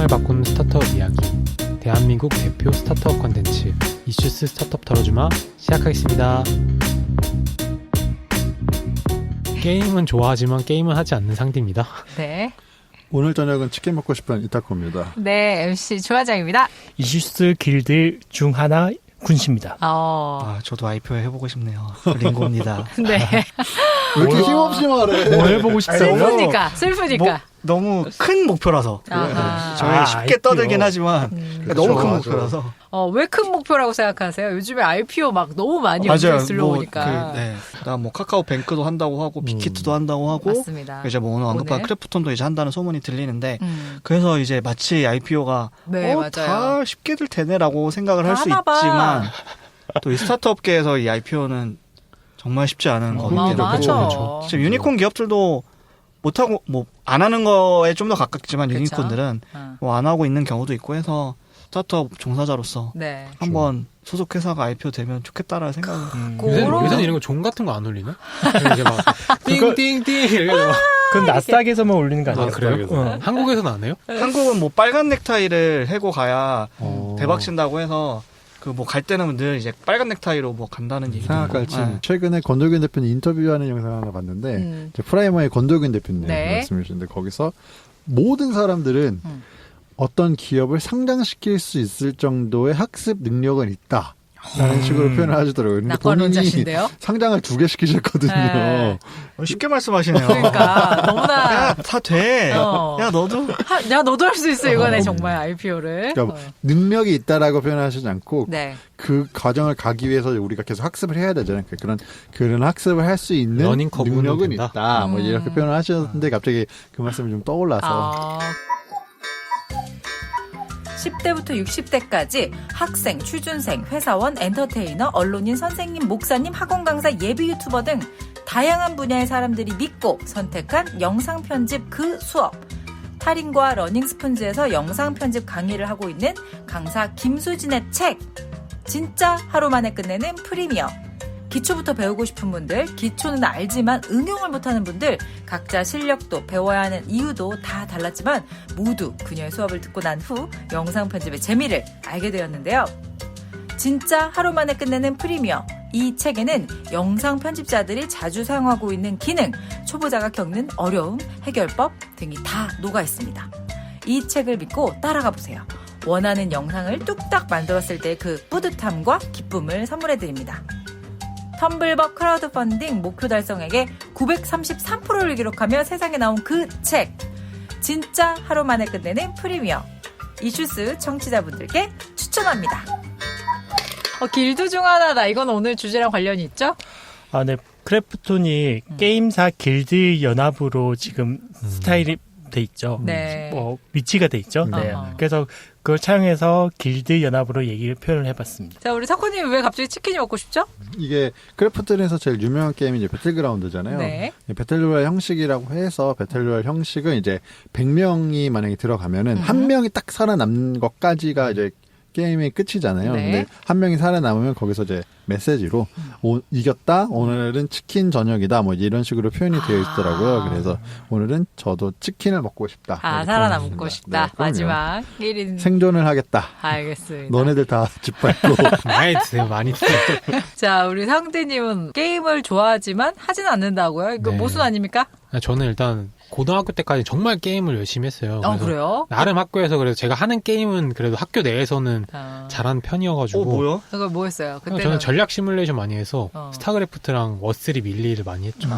세상을 바꾸는 스타트업 이야기, 대한민국 대표 스타트업 컨텐츠 이슈스 스타트업 털어주마 시작하겠습니다. 게임은 좋아하지만 게임은 하지 않는 상디입니다. 네. 오늘 저녁은 치킨 먹고 싶은 이타코입니다. 네, MC 조화장입니다. 이슈스 길드 중 하나 군씨입니다. 저도 IPO 해보고 싶네요. 링고입니다. 네. 왜 이렇게 힘없이 말해? 뭐 해보고 싶다고요? 슬프니까. 너무 큰 목표라서. 저희 쉽게 떠들긴 하지만 너무 큰 목표라서. 왜 큰 목표라고 생각하세요? 요즘에 IPO 막 너무 많이 연결 들려오니까. 나 카카오뱅크도 한다고 하고 빅히트도 한다고 하고. 맞습니다. 이제 뭐 오늘 언급한 크래프톤도 이제 한다는 소문이 들리는데 그래서 이제 마치 IPO가 맞아요. 다 쉽게들 되네라고 생각을 할 수 있지만 또 이 스타트업계에서 이 IPO는 정말 쉽지 않은 거거든요. 맞아. 지금 유니콘 기업들도 못하고 안 하는 거에 좀 더 가깝지만 그쵸? 유니콘들은 안 하고 있는 경우도 있고 해서 스타트업 종사자로서 한번 소속 회사가 IPO 되면 좋겠다라는 생각을. 요새는 이런 거 종 같은 거 안 올리나? 이제 막 띵띵띵 이렇게 막. 그건 나스닥에서만 올리는 거 아니에요? 그래요? 한국에서는 안 해요? 한국은 빨간 넥타이를 해고 가야 대박 친다고 해서 갈 때는 늘 이제 빨간 넥타이로 간다는 얘기도 생각할지. 최근에 권도균 대표님 인터뷰하는 영상 하나 봤는데 프라이머의 권도균 대표님 말씀이신데 거기서 모든 사람들은 어떤 기업을 상장시킬 수 있을 정도의 학습 능력은 있다. 라는 식으로 표현을 하시더라고요. 근데 본인이 상장을 2개 시키셨거든요. 쉽게 말씀하시네요. 그러니까 너무나 다 돼. 야 너도 할 수 있어 이거네 정말 IPO를. 그러니까 능력이 있다라고 표현하시지 않고 그 과정을 가기 위해서 우리가 계속 학습을 해야 되잖아요. 그런 학습을 할 수 있는 능력은 있다. 이렇게 표현을 하셨는데 갑자기 그 말씀이 좀 떠올라서. 10대부터 60대까지 학생, 취준생, 회사원, 엔터테이너, 언론인, 선생님, 목사님, 학원 강사, 예비 유튜버 등 다양한 분야의 사람들이 믿고 선택한 영상 편집 그 수업. 타린과 러닝스푼즈에서 영상 편집 강의를 하고 있는 강사 김수진의 책. 진짜 하루 만에 끝내는 프리미어. 기초부터 배우고 싶은 분들, 기초는 알지만 응용을 못하는 분들, 각자 실력도 배워야 하는 이유도 다 달랐지만 모두 그녀의 수업을 듣고 난 후 영상 편집의 재미를 알게 되었는데요. 진짜 하루 만에 끝내는 프리미어. 이 책에는 영상 편집자들이 자주 사용하고 있는 기능, 초보자가 겪는 어려움, 해결법 등이 다 녹아 있습니다. 이 책을 믿고 따라가 보세요. 원하는 영상을 뚝딱 만들었을 때 그 뿌듯함과 기쁨을 선물해드립니다. 텀블벅 크라우드 펀딩 목표 달성액의 933%를 기록하며 세상에 나온 그 책. 진짜 하루 만에 끝내는 프리미어. 이슈스 청취자분들께 추천합니다. 길드 중 하나다. 이건 오늘 주제랑 관련이 있죠? 네. 크래프톤이 게임사 길드 연합으로 지금 스타일이 돼 있죠. 위치가 돼 있죠. 그래서 그걸 차용해서 길드 연합으로 표현을 해봤습니다. 자, 우리 석훈님 왜 갑자기 치킨이 먹고 싶죠? 이게 크래프톤에서 제일 유명한 게임이 이제 배틀그라운드잖아요. 배틀로얄 형식이라고 해서 배틀로얄 형식은 이제 100명이 만약에 들어가면은 한 명이 딱 살아남는 것까지가 이제 게임의 끝이잖아요. 근데 한 명이 살아남으면 거기서 이제 메시지로 이겼다. 오늘은 치킨 저녁이다. 이런 식으로 표현이 되어 있더라고요. 그래서 오늘은 저도 치킨을 먹고 싶다. 살아남고 싶다. 마지막 1인 생존을 하겠다. 알겠습니다. 너네들 다 짓밟고 많이 드세요. 자, 우리 상대님은 게임을 좋아하지만 하지는 않는다고요? 이거 모순 아닙니까? 저는 일단 고등학교 때까지 정말 게임을 열심히 했어요. 그래요? 나름 학교에서 그래도 제가 하는 게임은 그래도 학교 내에서는 잘하는 편이어가지고. 뭐요? 그걸 뭐 했어요? 그때는 저는 전략 시뮬레이션 많이 해서 스타크래프트랑 워스리 밀리를 많이 했죠.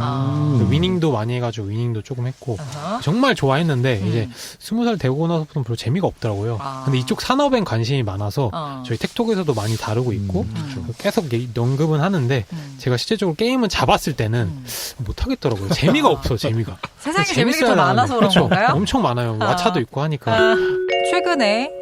위닝도 많이 해가지고 위닝도 조금 했고 정말 좋아했는데 이제 20살 되고 나서부터는 별로 재미가 없더라고요. 근데 이쪽 산업엔 관심이 많아서 저희 텍톡에서도 많이 다루고 있고 계속 언급은 하는데 제가 실제적으로 게임은 잡았을 때는 못하겠더라고요. 재미가 없어. 재미가. 세상에 재밌는 게 더 많아서 그런 건가요? 엄청 많아요. 왓챠도 있고 하니까. 최근에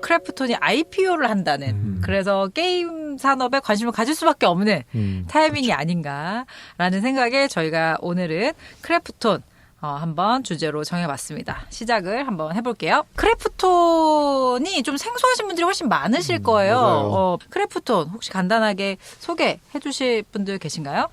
크래프톤이 IPO를 한다는 그래서 게임 산업에 관심을 가질 수밖에 없는 타이밍이 아닌가라는 생각에 저희가 오늘은 크래프톤 한번 주제로 정해봤습니다. 시작을 한번 해볼게요. 크래프톤이 좀 생소하신 분들이 훨씬 많으실 거예요. 크래프톤 혹시 간단하게 소개해 주실 분들 계신가요?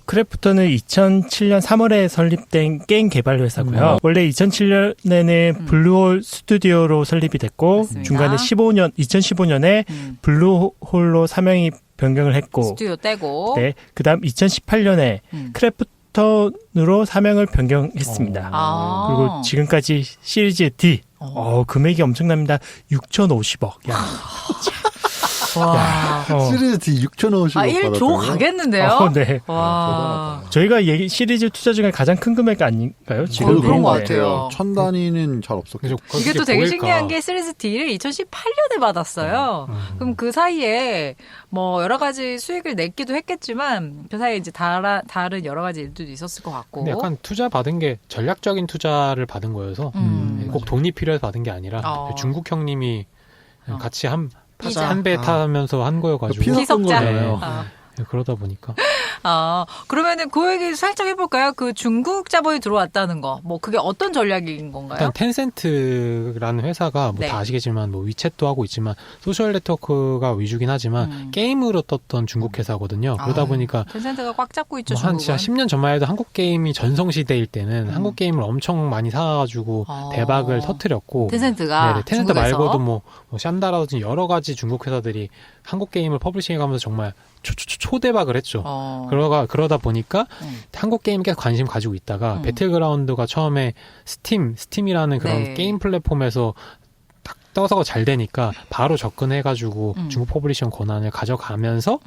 크래프톤은 2007년 3월에 설립된 게임 개발 회사고요. 원래 2007년에는 블루홀 스튜디오로 설립이 됐고 맞습니다. 중간에 2015년에 블루홀로 사명이 변경을 했고 스튜디오 떼고 네, 그다음 2018년에 크래프톤으로 사명을 변경했습니다. 그리고 지금까지 시리즈 D 금액이 엄청납니다. 6,050억. 야. 와. 시리즈 D 6,050억 1조 가겠는데요? 네. 와. 저희가 시리즈 투자 중에 가장 큰 금액 아닌가요? 지금 그런 것 네. 같아요. 1,000단위는 잘 없었겠죠. 이게 또 되게 신기한 게 시리즈 D를 2018년에 받았어요. 그럼 그 사이에 뭐 여러 가지 수익을 냈기도 했겠지만 그 사이에 이제 다른 여러 가지 일들도 있었을 것 같고. 근데 약간 투자 받은 게 전략적인 투자를 받은 거여서 꼭 돈이 필요해서 받은 게 아니라 중국 형님이 같이 한 배 타면서 한 거여가지고 피석자예요. 그러다 보니까 그러면은 그 얘기 살짝 해볼까요? 그 중국 자본이 들어왔다는 거, 뭐 그게 어떤 전략인 건가요? 일단 텐센트라는 회사가 뭐 다 아시겠지만 뭐 위챗도 하고 있지만 소셜 네트워크가 위주긴 하지만 게임으로 떴던 중국 회사거든요. 그러다 보니까 텐센트가 꽉 잡고 있죠. 한 중국은. 10년 전만 해도 한국 게임이 전성 시대일 때는 한국 게임을 엄청 많이 사가지고 대박을 터뜨렸고 텐센트가 네네, 텐센트 중국에서? 말고도 뭐 샨다라든지 여러 가지 중국 회사들이 한국 게임을 퍼블리싱해가면서 정말 초대박을 했죠. 그러다 보니까 한국 게임에 계속 관심 가지고 있다가 배틀그라운드가 처음에 스팀이라는 그런 게임 플랫폼에서 딱 떠서 잘 되니까 바로 접근해가지고 중국 퍼블리싱 권한을 가져가면서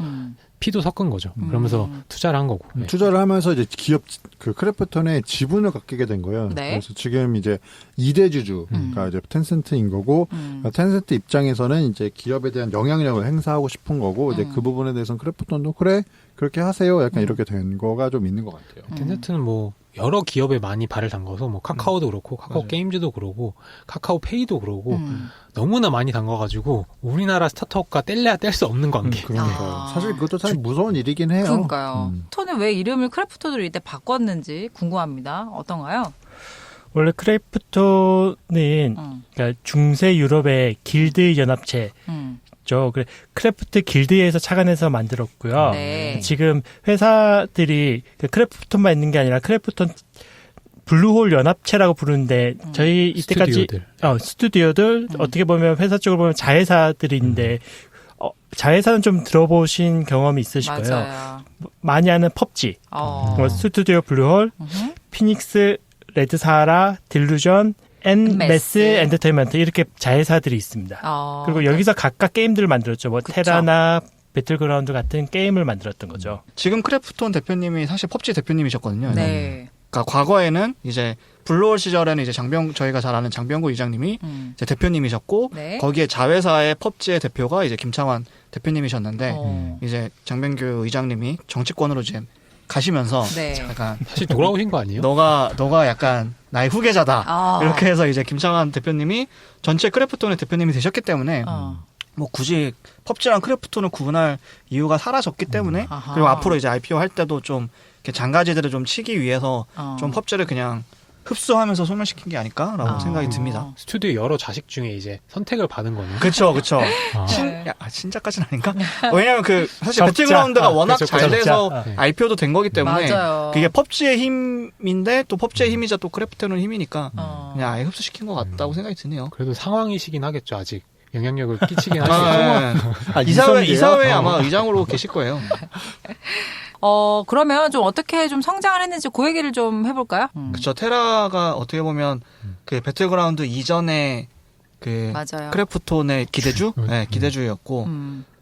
피도 섞은 거죠. 그러면서 투자를 한 거고. 네. 투자를 하면서 이제 기업 크래프톤의 지분을 갖게 된 거예요. 네. 그래서 지금 이제 2대 주주가 이제 텐센트인 거고 텐센트 입장에서는 이제 기업에 대한 영향력을 행사하고 싶은 거고 이제 그 부분에 대해서는 크래프톤도 그래 그렇게 하세요. 약간 이렇게 된 거가 좀 있는 것 같아요. 텐센트는 뭐 여러 기업에 많이 발을 담가서 뭐 카카오도 그렇고 카카오 게임즈도 그러고 카카오페이도 그러고 너무나 많이 담가가지고 우리나라 스타트업과 뗄래야 뗄 수 없는 관계. 그러니까 사실 그것도 사실 무서운 일이긴 해요. 그러니까요. 토는 왜 이름을 크래프톤으로 이때 바꿨는지 궁금합니다. 어떤가요? 원래 크래프톤은 그러니까 중세 유럽의 길드 연합체 그래 크래프트 길드에서 착안해서 만들었고요. 네. 지금 회사들이 크래프톤만 있는 게 아니라 크래프톤 블루홀 연합체라고 부르는데 저희 이때까지 스튜디오들 어떻게 보면 회사 쪽으로 보면 자회사들인데 자회사는 좀 들어보신 경험이 있으실 거예요. 맞아요. 많이 아는 펍지, 스튜디오 블루홀, 피닉스, 레드사하라, 딜루전, 메스 엔터테인먼트 이렇게 자회사들이 있습니다. 그리고 여기서 각각 게임들을 만들었죠. 뭐 테라나 배틀그라운드 같은 게임을 만들었던 거죠. 지금 크래프톤 대표님이 사실 펍지 대표님이셨거든요. 네. 그러니까 과거에는 이제 블루홀 시절에는 이제 저희가 잘 아는 장병구 이장님이 이제 대표님이셨고 네. 거기에 자회사의 펍지의 대표가 이제 김창완 대표님이셨는데 이제 장병구 이장님이 정치권으로 이제 가시면서 약간 다시 돌아오신 거 아니에요? 너가 약간 나의 후계자다 이렇게 해서 이제 김창완 대표님이 전체 크래프톤의 대표님이 되셨기 때문에 뭐 굳이 펍지랑 크래프톤을 구분할 이유가 사라졌기 때문에 그리고 앞으로 이제 IPO 할 때도 좀 이렇게 장가지들을 좀 치기 위해서 좀 펍지를 그냥 흡수하면서 소멸시킨 게 아닐까라고 생각이 듭니다. 스튜디오 여러 자식 중에 이제 선택을 받은 거네요. 그렇죠. 진짜까지는 아닌가? 왜냐하면 사실 배틀그라운드가 워낙 잘 돼서 IPO도 된 거기 때문에 맞아요. 그게 펍지의 힘인데 또 펍지의 힘이자 또 크래프톤의 힘이니까 그냥 아예 흡수시킨 것 같다고 생각이 드네요. 그래도 상황이시긴 하겠죠. 아직 영향력을 끼치긴 하시죠. 이사회 아마 의장으로 계실 거예요. 그러면 좀 어떻게 좀 성장을 했는지 그 얘기를 좀 해볼까요? 그쵸. 테라가 어떻게 보면 그 배틀그라운드 이전에 맞아요. 크래프톤의 기대주? 네, 기대주였고.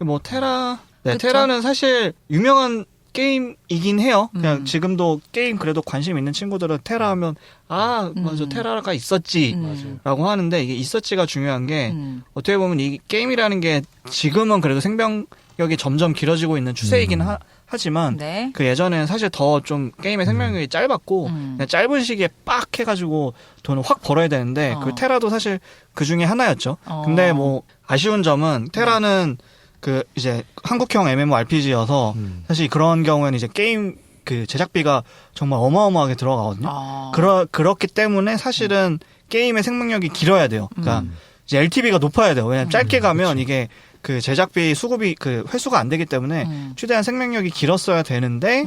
뭐 테라는 사실 유명한 게임이긴 해요. 그냥 지금도 게임 그래도 관심 있는 친구들은 테라 하면 맞아 테라가 있었지 라고 하는데 이게 있었지가 중요한 게 어떻게 보면 이 게임이라는 게 지금은 그래도 생명력이 점점 길어지고 있는 추세이긴 하지만 그 예전에는 사실 더 좀 게임의 생명력이 짧았고 그냥 짧은 시기에 빡 해가지고 돈을 확 벌어야 되는데 그 테라도 사실 그 중에 하나였죠. 근데 뭐 아쉬운 점은 테라는 이제 한국형 MMORPG여서 사실 그런 경우에는 이제 게임 제작비가 정말 어마어마하게 들어가거든요. 그렇기 때문에 사실은 게임의 생명력이 길어야 돼요. 그러니까 이제 LTV가 높아야 돼요. 왜냐면 짧게 가면 이게 그 제작비 수급이 그 회수가 안 되기 때문에 최대한 생명력이 길었어야 되는데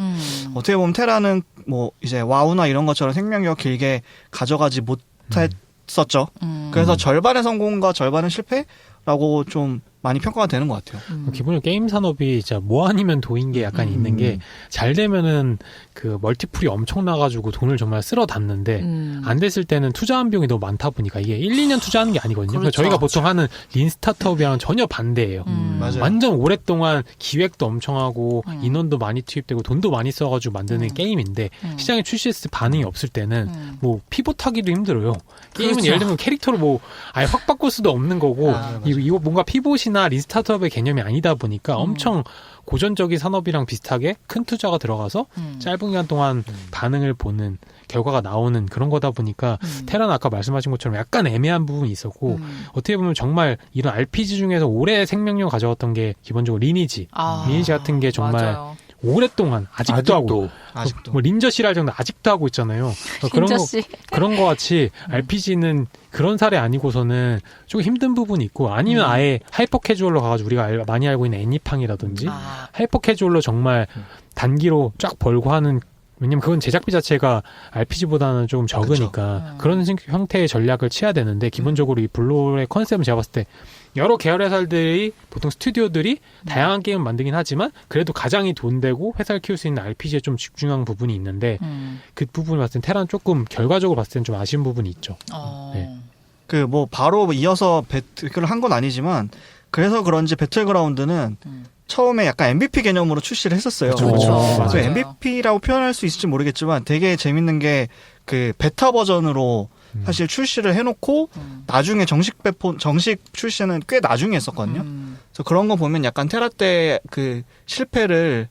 어떻게 보면 테라는 뭐 이제 와우나 이런 것처럼 생명력 길게 가져가지 못했었죠. 그래서 절반의 성공과 절반의 실패라고 좀 많이 평가가 되는 것 같아요. 기본적으로 게임 산업이 진짜 뭐 아니면 도인 게 약간 있는 게 잘 되면은 그 멀티플이 엄청 나가지고 돈을 정말 쓸어 담는데 안 됐을 때는 투자한 비용이 너무 많다 보니까 이게 1, 2년 투자하는 게 아니거든요. 그렇죠. 저희가 보통 하는 린 스타트업이랑 전혀 반대예요. 맞아요. 완전 오랫동안 기획도 엄청 하고 인원도 많이 투입되고 돈도 많이 써가지고 만드는 게임인데 시장에 출시했을 때 반응이 없을 때는 뭐 피봇하기도 힘들어요. 게임은 그렇죠. 예를 들면 캐릭터를 뭐 아예 확 바꿀 수도 없는 거고 이거 뭔가 피봇이나 린 스타트업의 개념이 아니다 보니까 엄청 고전적인 산업이랑 비슷하게 큰 투자가 들어가서 짧은 기간 동안 반응을 보는 결과가 나오는 그런 거다 보니까 테라는 아까 말씀하신 것처럼 약간 애매한 부분이 있었고 어떻게 보면 정말 이런 RPG 중에서 오래 생명력 가져왔던 게 기본적으로 리니지 같은 게 정말 맞아요. 오랫동안 아직도 하고 뭐 린저씨를 할 정도 아직도 하고 있잖아요. 그런 거 같이 RPG는 그런 사례 아니고서는 조금 힘든 부분이 있고 아니면 아예 하이퍼 캐주얼로 가가지고 우리가 많이 알고 있는 애니팡이라든지 하이퍼 캐주얼로 정말 단기로 쫙 벌고 하는 왜냐면 그건 제작비 자체가 RPG보다는 조금 적으니까 그런 형태의 전략을 취해야 되는데 기본적으로 이 블루홀의 컨셉은 제가 봤을 때 여러 계열 회사들이 보통 스튜디오들이 다양한 게임을 만들긴 하지만 그래도 가장이 돈 되고 회사를 키울 수 있는 RPG에 좀 집중한 부분이 있는데 그 부분을 봤을 땐 테라는 조금 결과적으로 봤을 땐 좀 아쉬운 부분이 있죠. 네. 그 뭐 바로 이어서 배틀을 한 건 아니지만 그래서 그런지 배틀그라운드는 처음에 약간 MVP 개념으로 출시를 했었어요. 그렇죠. MVP라고 표현할 수 있을지 모르겠지만 되게 재밌는 게 그 베타 버전으로 사실 출시를 해놓고 나중에 정식 출시는 꽤 나중에 했었거든요. 그래서 그런 거 보면 약간 테라 때 그 실패를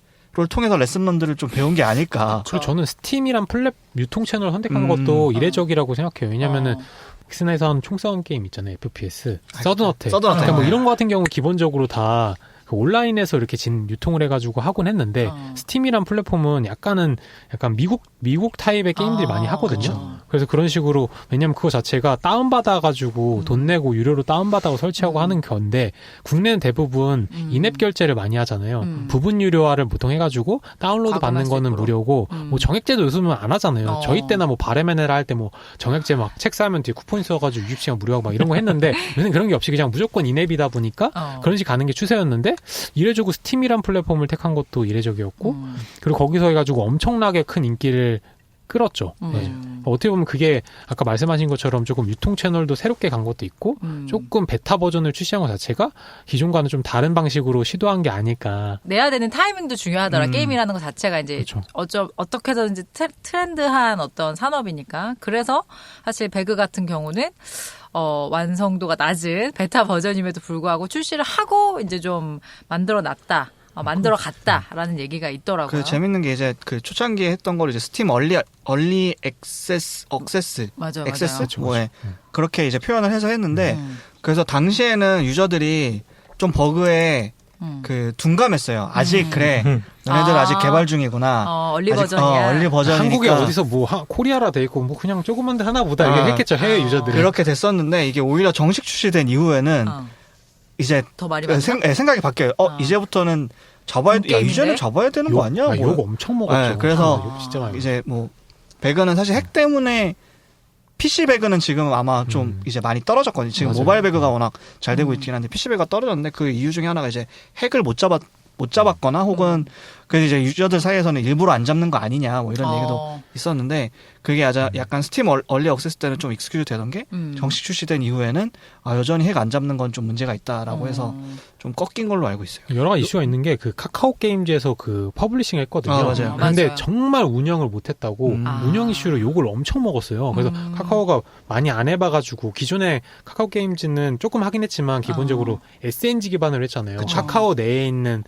통해서 레슨런들을 좀 배운 게 아닐까. 그리고 저는 스팀이란 플랫 유통 채널을 선택한 것도 이례적이라고 생각해요. 왜냐면은 엑스나에선 총싸움 게임 있잖아요. FPS, 서든어택. 그러니까 뭐 이런 거 같은 경우 기본적으로 다 온라인에서 이렇게 유통을 해가지고 하곤 했는데 스팀이란 플랫폼은 약간 미국 타입의 게임들이 많이 하거든요. 그쵸. 그래서 그런 식으로 왜냐면 그거 자체가 다운받아가지고 돈 내고 유료로 다운받아서 설치하고 하는 건데 국내는 대부분 인앱 결제를 많이 하잖아요. 부분 유료화를 보통 해가지고 다운로드 받는 거는 무료고 뭐 정액제도 요즘은 안 하잖아요. 저희 때나 뭐 바레메네라 할 때 뭐 정액제 막 책 사면 뒤에 쿠폰 써가지고 60시간 무료하고 막 이런 거 했는데 요새는 그런 게 없이 그냥 무조건 인앱이다 보니까 그런 식으로 가는 게 추세였는데 이래저고 스팀이란 플랫폼을 택한 것도 이례적이었고 그리고 거기서 해가지고 엄청나게 큰 인기를 끌었죠. 네. 어떻게 보면 그게 아까 말씀하신 것처럼 조금 유통 채널도 새롭게 간 것도 있고 조금 베타 버전을 출시한 것 자체가 기존과는 좀 다른 방식으로 시도한 게 아닐까. 내야 되는 타이밍도 중요하더라. 게임이라는 것 자체가 이제 그렇죠. 어떻게 해서든지 트렌드한 어떤 산업이니까. 그래서 사실 배그 같은 경우는 완성도가 낮은 베타 버전임에도 불구하고 출시를 하고 이제 좀 만들어 놨다. 만들어 갔다라는 얘기가 있더라고요. 그 재밌는 게 이제 그 초창기에 했던 걸 이제 스팀 얼리 액세스 맞아. 뭐에 그렇게 이제 표현을 해서 했는데 그래서 당시에는 유저들이 좀 버그에 그 둔감했어요. 아직 그래. 너네들 아직 개발 중이구나. 얼리 버전이야. 얼리 버전이니까. 한국에 어디서 뭐 코리아라 돼 있고 뭐 그냥 조그만 데 하나 보다 이렇게 했겠죠. 해외 유저들이. 그렇게 됐었는데 이게 오히려 정식 출시된 이후에는 이제 더 많이 생각이 바뀌어요. 이제부터는 이제는 잡아야 되는 거 아니야? 욕 엄청 먹었죠. 그래서 진짜 많이 이제 뭐 배그는 사실 핵 때문에 PC 배그는 지금 아마 좀 이제 많이 떨어졌거든요. 지금 모바일 배그가 워낙 잘 되고 있긴 한데 PC 배그가 떨어졌는데 그 이유 중에 하나가 이제 핵을 못 잡았거나 혹은 그래서 이제 유저들 사이에서는 일부러 안 잡는 거 아니냐 뭐 이런 얘기도 있었는데 그게 약간 스팀 얼리 액세스 때는 좀 익스큐즈 되던 게 정식 출시된 이후에는 여전히 핵 안 잡는 건 좀 문제가 있다라고 해서 좀 꺾인 걸로 알고 있어요. 여러 가지 이슈가 있는 게 그 카카오 게임즈에서 그 퍼블리싱 했거든요. 맞아요. 근데 맞아요. 정말 운영을 못했다고 운영 이슈로 욕을 엄청 먹었어요. 그래서 카카오가 많이 안 해봐가지고 기존에 카카오 게임즈는 조금 하긴 했지만 기본적으로 SNG 기반으로 했잖아요. 카카오 내에 있는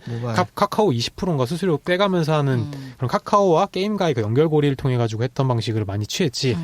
카카오 20%인가 수수료 빼가면서 하는 그런 카카오와 게임과의 그 연결고리를 통해 가지고 했던 방식을 많이 취했지.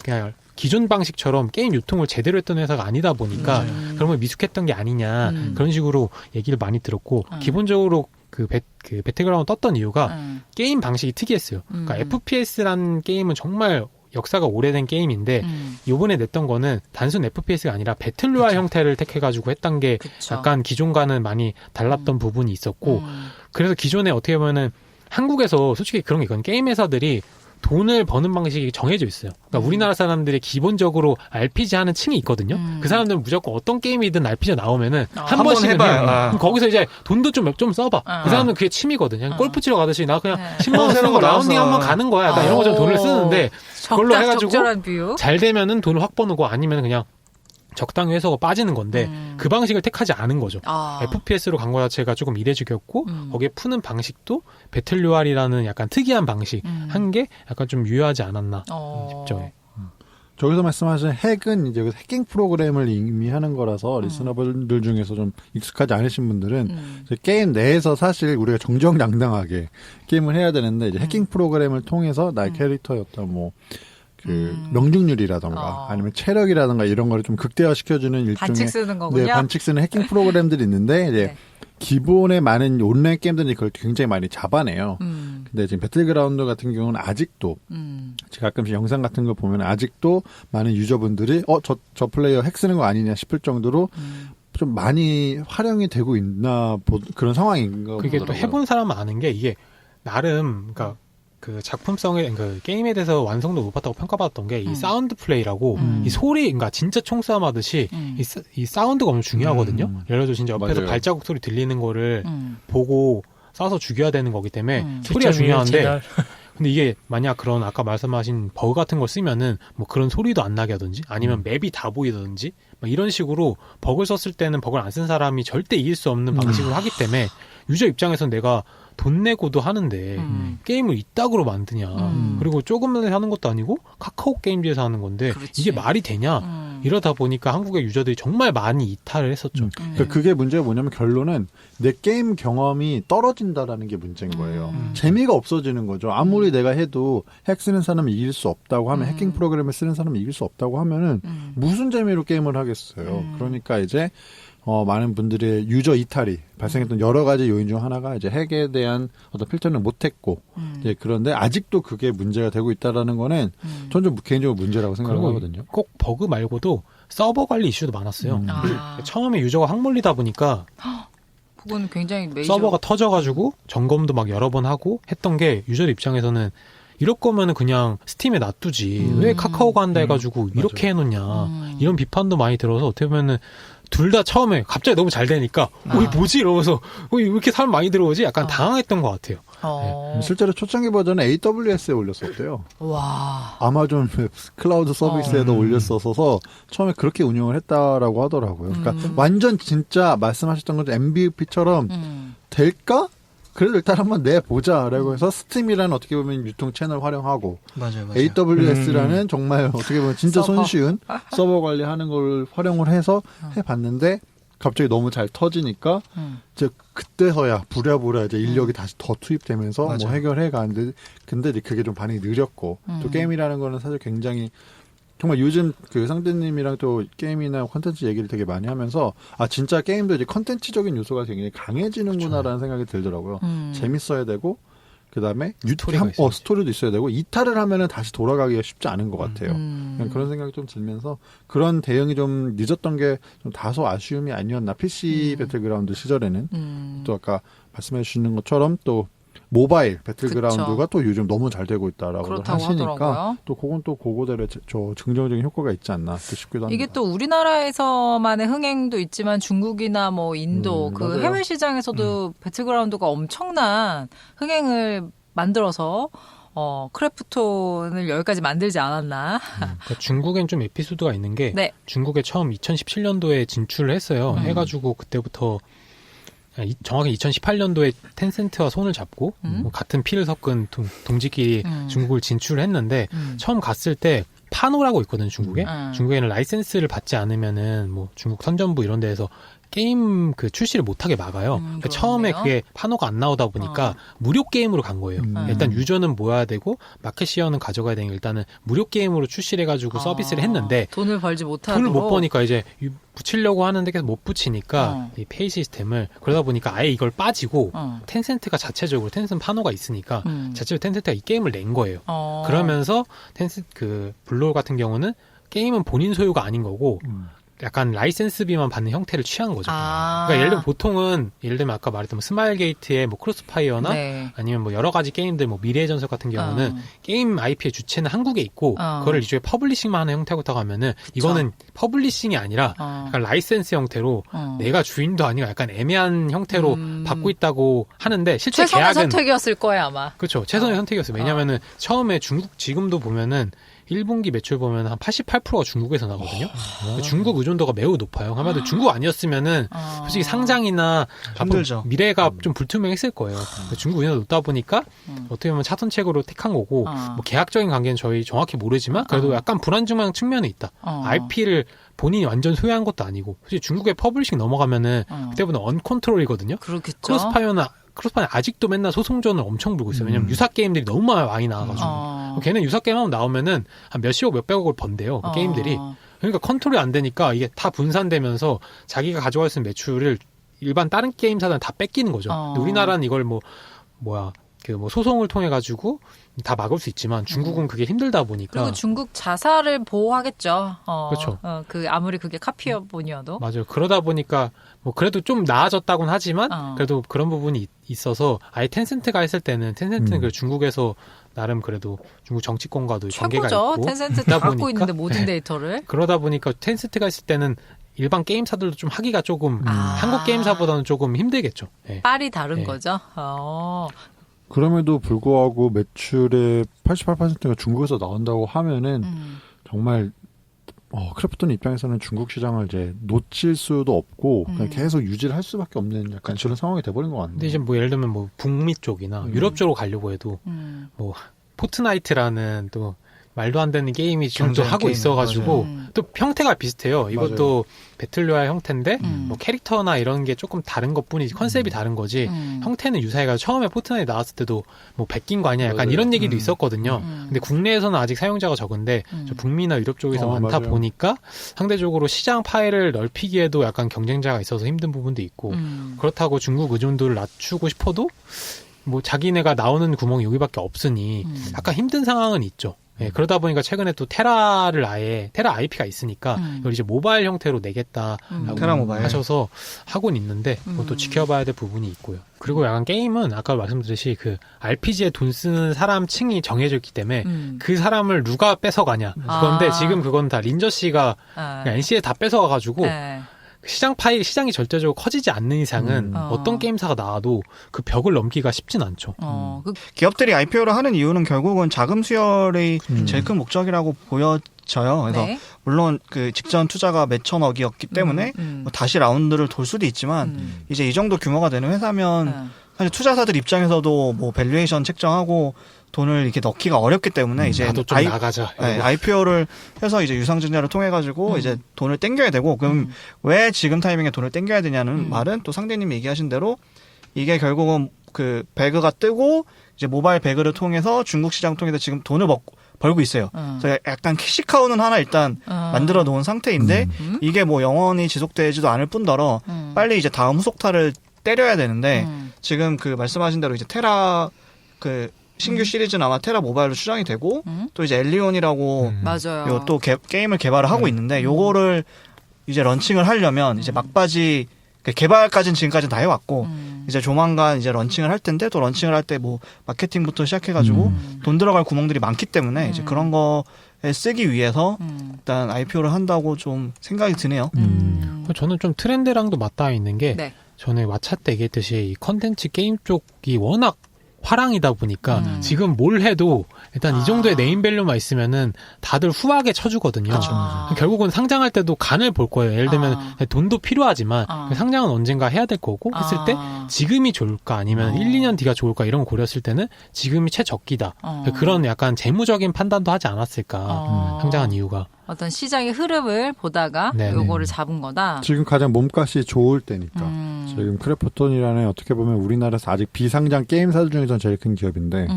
그냥 기존 방식처럼 게임 유통을 제대로 했던 회사가 아니다 보니까 그러면 미숙했던 게 아니냐 그런 식으로 얘기를 많이 들었고 기본적으로 그 배틀그라운드 떴던 이유가 게임 방식이 특이했어요. 그러니까 FPS라는 게임은 정말 역사가 오래된 게임인데 요번에 냈던 거는 단순 FPS가 아니라 배틀로얄 형태를 택해가지고 했던 게 약간 기존과는 많이 달랐던 부분이 있었고 그래서 기존에 어떻게 보면은 한국에서 솔직히 그런 게 있거든요. 게임 회사들이 돈을 버는 방식이 정해져 있어요. 그러니까 우리나라 사람들이 기본적으로 RPG 하는 층이 있거든요. 그 사람들은 무조건 어떤 게임이든 RPG가 나오면은 한 번씩 해봐요. 거기서 이제 돈도 좀 써봐. 그 사람은 그게 취미거든. 그냥 골프 치러 가듯이 나 그냥 10만 원 쓰는 거 라운딩 한번 가는 거야. 약간 이런 거 좀 돈을 쓰는데 그걸로 해가지고 잘 되면은 돈을 확 버는 아니면 그냥 적당히 해서 빠지는 건데 그 방식을 택하지 않은 거죠. FPS로 간 거 자체가 조금 이례적이었고 거기에 푸는 방식도 배틀로얄이라는 약간 특이한 방식 한 게 약간 좀 유효하지 않았나 싶죠. 저기서 말씀하신 핵은 이제 해킹 프로그램을 의미하는 거라서 리스너블들 중에서 좀 익숙하지 않으신 분들은 게임 내에서 사실 우리가 정정당당하게 게임을 해야 되는데 이제 해킹 프로그램을 통해서 나의 캐릭터였던 뭐 명중률이라던가 아니면 체력이라던가 이런 거를 좀 극대화시켜주는 일종의 반칙 쓰는 거군요. 네, 반칙 쓰는 해킹 프로그램들이 있는데 이제 기본의 많은 온라인 게임들이 그걸 굉장히 많이 잡아내요. 근데 지금 배틀그라운드 같은 경우는 아직도 제가 가끔씩 영상 같은 거 보면 아직도 많은 유저분들이 저 플레이어 핵 쓰는 거 아니냐 싶을 정도로 좀 많이 활용이 되고 있나 그런 상황인 거. 그게 또 해본 사람은 아는 게 이게 나름 그러니까 그 작품성의 그 게임에 대해서 완성도 높았다고 평가받았던 게 이 사운드 플레이라고 이 소리, 그러니까 진짜 총싸움 하듯이 이 사운드가 엄청 중요하거든요. 예를 들어서 진짜 옆에서 맞아요. 발자국 소리 들리는 거를 보고 쏴서 죽여야 되는 거기 때문에 소리가 중요한데 근데 이게 만약 그런 아까 말씀하신 버그 같은 걸 쓰면은 뭐 그런 소리도 안 나게 하든지 아니면 맵이 다 보이든지 막 이런 식으로 버그를 썼을 때는 버그를 안 쓴 사람이 절대 이길 수 없는 방식으로 하기 때문에 유저 입장에서는 내가 돈 내고도 하는데 게임을 이따구로 만드냐. 그리고 조금만 하는 것도 아니고 카카오 게임즈에서 하는 건데 그렇지. 이게 말이 되냐. 이러다 보니까 한국의 유저들이 정말 많이 이탈을 했었죠. 그러니까 그게 문제가 뭐냐면 결론은 내 게임 경험이 떨어진다라는 게 문제인 거예요. 재미가 없어지는 거죠. 아무리 내가 해도 핵 쓰는 사람이 이길 수 없다고 하면 해킹 프로그램을 쓰는 사람이 이길 수 없다고 하면은 무슨 재미로 게임을 하겠어요. 그러니까 이제 많은 분들의 유저 이탈이 발생했던 여러 가지 요인 중 하나가 이제 핵에 대한 어떤 필터를 못했고, 이제 그런데 아직도 그게 문제가 되고 있다라는 거는 전 좀 개인적으로 문제라고 생각하거든요. 꼭 버그 말고도 서버 관리 이슈도 많았어요. 처음에 유저가 확 몰리다 보니까 그건 굉장히 메이저. 서버가 터져가지고 점검도 막 여러 번 하고 했던 게 유저 입장에서는 이럴 거면은 그냥 스팀에 놔두지 왜 카카오가 한다 해가지고 이렇게 해놓냐 이런 비판도 많이 들어서 어떻게 보면은 둘 다 처음에 갑자기 너무 잘 되니까 이게 뭐지 이러면서 왜 이렇게 사람 많이 들어오지 약간 당황했던 것 같아요. 네. 실제로 초창기 버전은 AWS에 올렸었대요. 와. 아마존 클라우드 서비스에도 올렸어서 처음에 그렇게 운영을 했다라고 하더라고요. 그러니까 완전 진짜 말씀하셨던 것처럼 MVP처럼 될까? 그래도 일단 한번 내보자라고 해서 스팀이라는 어떻게 보면 유통 채널 활용하고 맞아요. AWS라는 정말 어떻게 보면 진짜 손쉬운 서버 관리하는 걸 활용을 해서 해봤는데 갑자기 너무 잘 터지니까 이제 그때서야 부랴부랴 이제 인력이 다시 더 투입되면서 뭐 해결해 가는데 근데 이제 그게 좀 반응이 느렸고 또 게임이라는 거는 사실 굉장히 정말 요즘 그 상대님이랑 또 게임이나 콘텐츠 얘기를 되게 많이 하면서 진짜 게임도 이제 콘텐츠적인 요소가 굉장히 강해지는구나라는 생각이 들더라고요. 재밌어야 되고 그다음에 스토리도 있어야 되고 이탈을 하면은 다시 돌아가기가 쉽지 않은 것 같아요. 그런 생각이 좀 들면서 그런 대응이 좀 늦었던 게 좀 다소 아쉬움이 아니었나. PC 배틀그라운드 시절에는 또 아까 말씀해 주시는 것처럼 또 모바일 배틀그라운드가 또 요즘 너무 잘 되고 있다라고 하시니까 하더라고요. 또 그건 또 그거대로 긍정적인 효과가 있지 않나 싶기도 합니다. 이게 또 우리나라에서만의 흥행도 있지만 중국이나 뭐 인도 그 맞아요. 해외 시장에서도 배틀그라운드가 엄청난 흥행을 만들어서 크래프톤을 여기까지 만들지 않았나. 그러니까 중국엔 좀 에피소드가 있는 게 중국에 처음 2017년도에 진출을 했어요. 해가지고 그때부터 정확히 2018년도에 텐센트와 손을 잡고 같은 피를 섞은 동지끼리 중국을 진출했는데 처음 갔을 때 파노라고 있거든요, 중국에. 중국에는 라이센스를 받지 않으면은 뭐 중국 선전부 이런 데에서 게임 그 출시를 못하게 막아요. 그러니까 처음에 그게 판호가 안 나오다 보니까 무료 게임으로 간 거예요. 일단 유저는 모아야 되고 마켓 시어는 가져가야 되니까 일단은 무료 게임으로 출시를 해가지고 서비스를 했는데 돈을 벌지 못하고 돈을 못 버니까 이제 붙이려고 하는데 계속 못 붙이니까 이 페이 시스템을 그러다 보니까 아예 이걸 빠지고 텐센트가 자체적으로 텐센트 판호가 있으니까 자체적으로 텐센트가 이 게임을 낸 거예요. 그러면서 텐센트 그 블로우 같은 경우는 게임은 본인 소유가 아닌 거고 약간 라이센스비만 받는 형태를 취한 거죠. 그러니까 예를 들면 보통은 예를 들면 아까 말했던 뭐 스마일 게이트의 뭐 크로스파이어나 네. 아니면 뭐 여러 가지 게임들 뭐 미래의 전설 같은 경우는 게임 IP의 주체는 한국에 있고 그거를 이쪽에 퍼블리싱만 하는 형태부터 가면은 이거는 퍼블리싱이 아니라 약간 라이센스 형태로 내가 주인도 아니고 약간 애매한 형태로 받고 있다고 하는데 실제 최선의 계약은 선택이었을 거예요 아마. 그렇죠. 최선의 선택이었어요. 왜냐면은 처음에 중국 지금도 보면은 1분기 매출 보면 한 88%가 중국에서 나거든요. 중국 의존도가 매우 높아요. 아마도 중국 아니었으면은 솔직히 상장이나 힘들죠. 미래가 좀 불투명했을 거예요. 중국 의존도가 높다 보니까 어떻게 보면 차선책으로 택한 거고 뭐 계약적인 관계는 저희 정확히 모르지만 그래도 약간 불안정한 측면이 있다. IP를 본인이 완전 소유한 것도 아니고 솔직히 중국에 퍼블리싱 넘어가면은 그때부터 언컨트롤이거든요. 그렇겠죠. 크로스파이어는 아직도 맨날 소송전을 엄청 불고 있어요. 왜냐면 유사 게임들이 너무 많이 나와가지고. 걔는 유사 게임 한번 나오면은 한 몇십억, 몇백억을 번대요. 그 게임들이. 그러니까 컨트롤이 안 되니까 이게 다 분산되면서 자기가 가져갈 수 있는 매출을 일반 다른 게임사들은 다 뺏기는 거죠. 근데 우리나라는 이걸 뭐 소송을 통해 가지고 다 막을 수 있지만 중국은 그게 힘들다 보니까 그리고 중국 자사를 보호하겠죠. 그렇죠. 그 아무리 그게 카피어본이어도 맞아요. 그러다 보니까 뭐 그래도 좀 나아졌다고는 하지만 그래도 그런 부분이 있어서 아예 텐센트가 했을 때는 텐센트는 그 중국에서 나름 그래도 중국 정치권과도 관계가 최고죠. 있고 텐센트 다 갖고 있는데 모든 데이터를 그러다 보니까 텐센트가 있을 때는 일반 게임사들도 좀 하기가 조금 한국 게임사보다는 조금 힘들겠죠. 네. 빨이 다른 거죠. 그럼에도 불구하고 매출의 88%가 중국에서 나온다고 하면은 정말 크래프톤 입장에서는 중국 시장을 이제 놓칠 수도 없고 그냥 계속 유지를 할 수밖에 없는 약간 그런 상황이 돼버린 것 같네요. 근데 이제 뭐 예를 들면 뭐 북미 쪽이나 유럽 쪽으로 가려고 해도 뭐 포트나이트라는 또 말도 안 되는 게임이 지금도 하고 있어가지고 또 형태가 비슷해요. 이것도 배틀로얄 형태인데 뭐 캐릭터나 이런 게 조금 다른 것뿐이지 컨셉이 다른 거지 형태는 유사해가지고 처음에 포트나이트 나왔을 때도 뭐 베낀 거 아니야 약간 이런 얘기도 있었거든요. 근데 국내에서는 아직 사용자가 적은데 저 북미나 유럽 쪽에서 많다 맞아요. 보니까 상대적으로 시장 파일을 넓히기에도 약간 경쟁자가 있어서 힘든 부분도 있고 그렇다고 중국 의존도를 낮추고 싶어도 뭐 자기네가 나오는 구멍이 여기밖에 없으니 약간 힘든 상황은 있죠. 네, 그러다 보니까 최근에 또 테라 IP가 있으니까 이걸 이제 모바일 형태로 내겠다라고 테라 모바일. 하셔서 하고는 있는데 그것도 지켜봐야 될 부분이 있고요. 그리고 약간 게임은 아까 말씀드렸듯이 그 RPG에 돈 쓰는 사람 층이 정해져 있기 때문에 그 사람을 누가 뺏어가냐 그건데 지금 그건 다 린저 씨가 NC에 다 뺏어가가지고 시장이 절대적으로 커지지 않는 이상은 어떤 게임사가 나와도 그 벽을 넘기가 쉽진 않죠. 기업들이 IPO를 하는 이유는 결국은 자금 수혈이 제일 큰 목적이라고 보여져요. 그래서 물론 그 직전 투자가 몇천억이었기 때문에 뭐 다시 라운드를 돌 수도 있지만 이제 이 정도 규모가 되는 회사면 사실 투자사들 입장에서도 뭐 밸류에이션 책정하고 돈을 이렇게 넣기가 어렵기 때문에 이제 나도 좀 나가자. IPO를 해서 이제 유상증자를 통해 가지고 이제 돈을 땡겨야 되고 그럼 왜 지금 타이밍에 돈을 땡겨야 되냐는 말은 또 상대님이 얘기하신 대로 이게 결국은 그 배그가 뜨고 이제 모바일 배그를 통해서 중국 시장 통해서 지금 돈을 벌고 있어요. 그래서 약간 캐시카우는 하나 일단 만들어 놓은 상태인데 이게 뭐 영원히 지속되지도 않을 뿐더러 빨리 이제 다음 후속타를 때려야 되는데 지금 그 말씀하신 대로 이제 테라 그 신규 시리즈는 아마 테라 모바일로 추정이 되고 또 이제 엘리온이라고 맞아요. 요 또 게임을 개발을 하고 있는데 요거를 이제 런칭을 하려면 이제 막바지 개발까지는 지금까지 다 해왔고 이제 조만간 이제 런칭을 할 텐데 또 런칭을 할 때 뭐 마케팅부터 시작해가지고 돈 들어갈 구멍들이 많기 때문에 이제 그런 거에 쓰기 위해서 일단 IPO를 한다고 좀 생각이 드네요. 저는 좀 트렌드랑도 맞닿아 있는 게 전에 왓챠 때 얘기했듯이 이 컨텐츠 게임 쪽이 워낙 화랑이다 보니까 지금 뭘 해도 일단 이 정도의 네임밸류만 있으면은 다들 후하게 쳐주거든요. 결국은 상장할 때도 간을 볼 거예요. 예를 들면 돈도 필요하지만 상장은 언젠가 해야 될 거고 했을 때 지금이 좋을까 아니면 1, 2년 뒤가 좋을까 이런 거 고렸을 때는 지금이 최적기다. 그런 약간 재무적인 판단도 하지 않았을까. 상장한 이유가. 어떤 시장의 흐름을 보다가 요거를 잡은 거다. 지금 가장 몸값이 좋을 때니까. 지금 크래프톤이라는 어떻게 보면 우리나라에서 아직 비상장 게임사들 중에서는 제일 큰 기업인데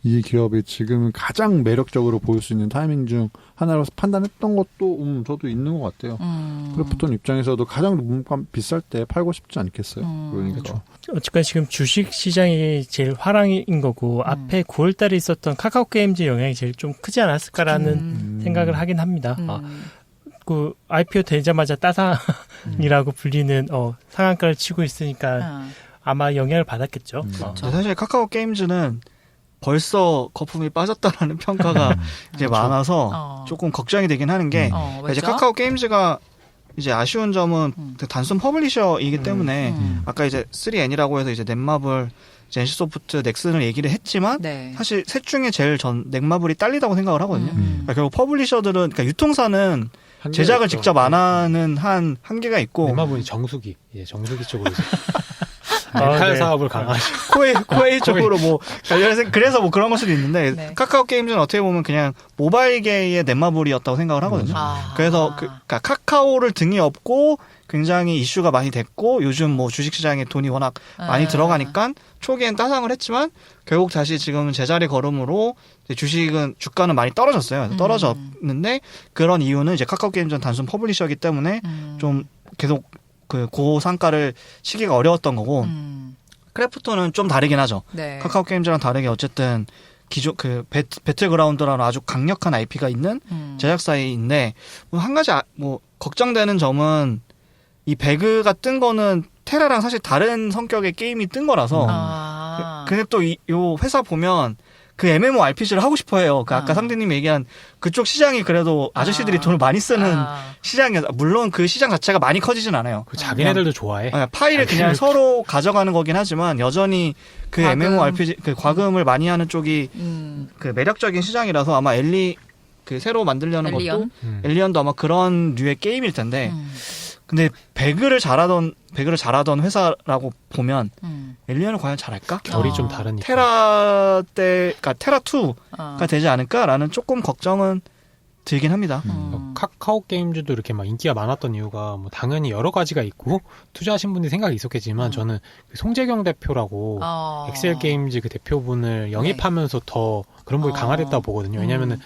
이 기업이 지금 가장 매력적으로 보일 수 있는 타이밍 중 하나로서 판단했던 것도 저도 있는 것 같아요. 크래프톤 입장에서도 가장 몸값 비쌀 때 팔고 싶지 않겠어요. 그러니까. 그렇죠. 어쨌건 지금 주식 시장이 제일 화랑인 거고 앞에 9월달에 있었던 카카오 게임즈 영향이 제일 좀 크지 않았을까라는 생각을 하긴 합니다. 그 IPO 되자마자 따상이라고 불리는 상한가를 치고 있으니까 아마 영향을 받았겠죠. 사실 카카오 게임즈는 벌써 거품이 빠졌다라는 평가가 이제 많아서 조금 걱정이 되긴 하는 게 이제 카카오 게임즈가 이제 아쉬운 점은 단순 퍼블리셔이기 때문에 아까 이제 3N이라고 해서 이제 넷마블, NC소프트, 넥슨을 얘기를 했지만 사실 셋 중에 제일 전 넷마블이 딸리다고 생각을 하거든요. 그러니까 결국 퍼블리셔들은 그러니까 유통사는 제작을 있죠. 직접 안 하는 한 한계가 있고 넷마블이 정수기 쪽으로 칼 사업을 강화하시고 코웨이 쪽으로 뭐 그래서 뭐 그런 걸 수도 있는데 카카오 게임즈는 어떻게 보면 그냥 모바일계의 넷마블이었다고 생각을 하거든요. 그래서 그러니까 카카오를 등에 업고 굉장히 이슈가 많이 됐고 요즘 뭐 주식시장에 돈이 워낙 많이 들어가니까 초기엔 따상을 했지만 결국 다시 지금은 제자리 걸음으로 주가는 많이 떨어졌어요. 떨어졌는데 그런 이유는 이제 카카오 게임즈는 단순 퍼블리셔이기 때문에 좀 계속 그 고상가를 치기가 어려웠던 거고 크래프톤은 좀 다르긴 하죠. 카카오 게임즈랑 다르게 어쨌든 기존 그 배틀그라운드라는 아주 강력한 IP가 있는 제작사인데 한 가지 뭐 걱정되는 점은 이 배그가 뜬 거는 테라랑 사실 다른 성격의 게임이 뜬 거라서 근데 또 요 회사 보면 그 MMORPG를 하고 싶어 해요. 그 아까 상대님이 얘기한 그쪽 시장이 그래도 아저씨들이 돈을 많이 쓰는 시장이어서 물론 그 시장 자체가 많이 커지진 않아요. 자기네들도 좋아해. 파일을 그냥 서로 가져가는 거긴 하지만 여전히 그 MMORPG 그 과금을 많이 하는 쪽이 그 매력적인 시장이라서 아마 그 새로 만들려는 것도 엘리언도 아마 그런 류의 게임일 텐데 근데 배그를 잘하던 회사라고 보면 엘리언을 과연 잘할까? 결이 좀 다르니까. 그러니까 테라2가 되지 않을까라는 조금 걱정은 들긴 합니다. 카카오 게임즈도 이렇게 막 인기가 많았던 이유가 뭐 당연히 여러 가지가 있고 투자하신 분들이 생각이 있었겠지만 저는 그 송재경 대표라고 엑셀 게임즈 그 대표분을 영입하면서 더 그런 부분이 강화됐다고 보거든요. 왜냐면은